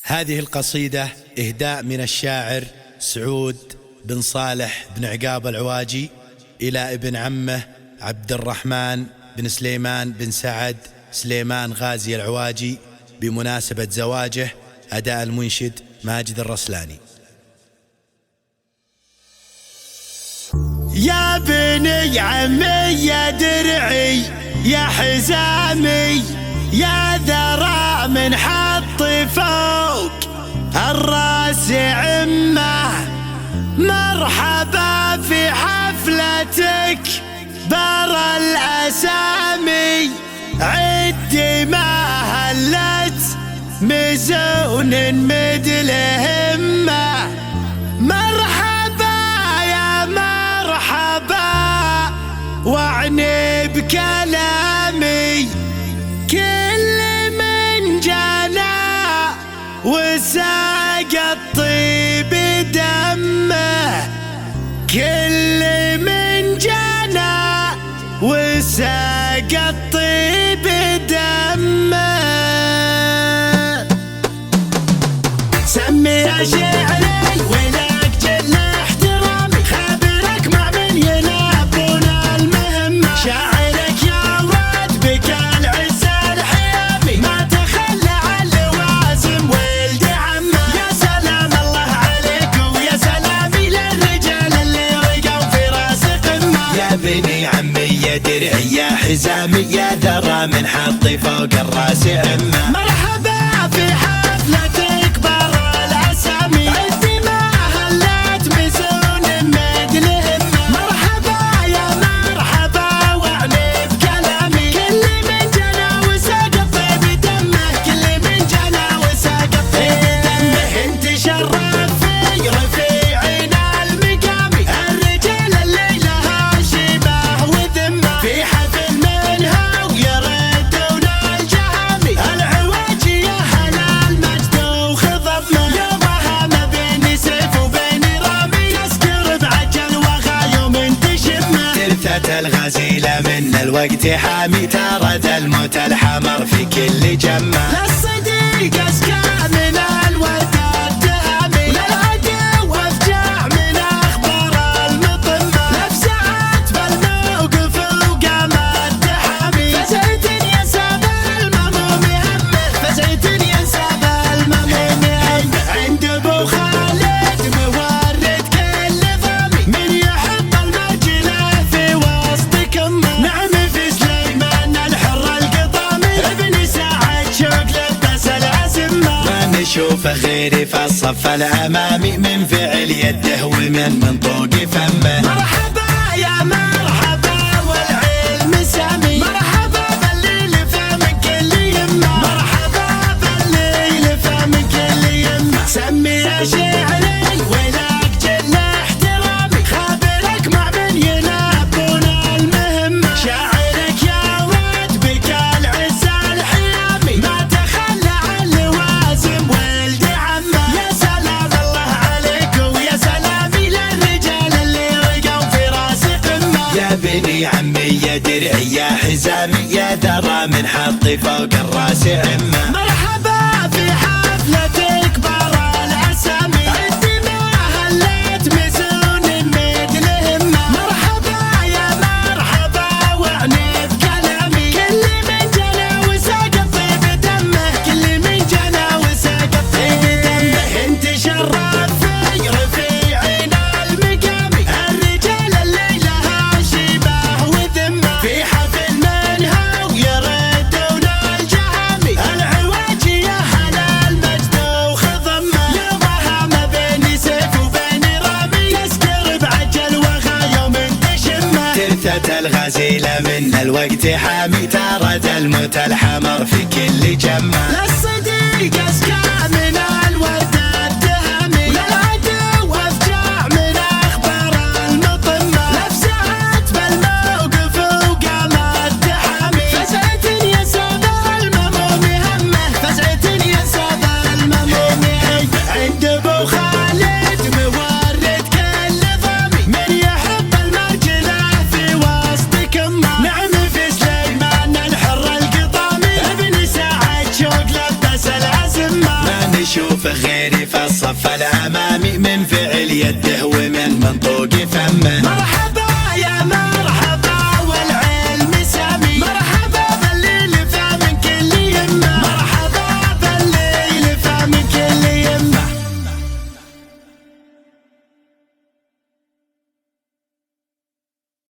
هذه القصيدة إهداء من الشاعر سعود بن صالح بن عقاب العواجي إلى ابن عمه عبد الرحمن بن سليمان بن سعد سليمان غازي العواجي بمناسبة زواجه. أداء المنشد ماجد الرسلاني. يا بني عمي يا درعي يا حزامي يا ذرى من حط فوق الراس عمه، مرحبا في حفلتك برا الأسامي، عدي ما هلت مزون مدل همه، مرحبا يا مرحبا واعني بكلامي، كل من جانا وساق الطيب دمه، كل من جانا وساق الطيب دمه. سمي يا شعري ولك جل احترامي، خبرك مع من يلعبون المهمة، شاعرك يا ولد بك العز الحيامي، ما تخلى عن لوازم ولد عمه، يا سلام الله عليك ويا سلامي للرجال اللي رقوا في راس قمة، يا بني عمي يا درعي يا حزامي يا ذرى من حط فوق الراس عمه، مرحبا في حفلتك برا الأسامي، عدي ما هلت مزون مدل همه، مرحبا يا مرحبا واعني بكلامي، كل من جنا وساق الطيب دمه، كل من جنا وساق الطيب دمه، انت شرف في رفيعنا المقامي، الرجال الليلة شبه وذمه، في حفل منها ويردون الجهامي، العواجي يا هلا المجد وخضمه، يومها ما بين سيف وبين رامي، تسكر بعجل وغا يوم تشمه، ترثة الغزيلة من الوقت حامي، تارد الموت الحمر في كل جمة، للصديق أزكى من الوداد تهامي، للعدو وافجع من أخبار المطمة، لفزعت بالموقف وقامت تحامي، فزعت ينساب المموم همه، فزعت ينساب المموم همه، عند أبو خالد مورد كل ضامي، من يحب المرجلة في وسط كمه، نعم في سليمان الحر القطامي، ابن سعد شوق لبس العزمة، ما نشوف غيري في الصف الأمامي، من فعل يده ومن منطوق فمه، مرحبا يا مرحبا والعلم سامي، مرحبا باللي لفى من كل يمه، مرحبا باللي لفى من كل يمه، سمي يا شعري ولك جل احترامي، خبرك مع من يلعبون المهمة، شاعرك يا ولد بك العز الحيامي، ما تخلى عن لوازم ولد عمه، يا سلام الله عليك ويا سلامي للرجال اللي رقوا في راس قمة، يا بني عمي يا درعي يا حزامي يا ذرى من حط فوق الراس عمه، مرحبا في حفلتك برا الأسامي، عدي ما هلت مزون مدل همه، مرحبا يا مرحبا واعني بكلامي، كل من جنا وساق الطيب دمه، كل من جنا وساق الطيب دمه، انت شرف في رفيعنا المقامي، الرجال الليلة شبه وذمه، في حفل منها ويردون الجهامي، العواجي يا هلا المجد وخضمه، يومها ما بين سيف وبين رامي، تسكر بعجل وغا يوم تشمه، ترثة الغزيلة من الوقت حامي، تارد الموت الحمر في كل جمة، للصديق أزكى من الوداد تهامي، للعدو وافجع من أخبار المطمة، لفزعت بالموقف وقامت تحامي، فزعت ينساب المموم همه، فزعت ينساب المموم همه، عند أبو خالد مورد كل ضامي، من يحب المرجلة في وسط كمه، نعم في سليمان الحر القطامي، ابن سعد شوق فخيري في الصف الأمامي من فعل يده ومن منطوق فمه. مرحبا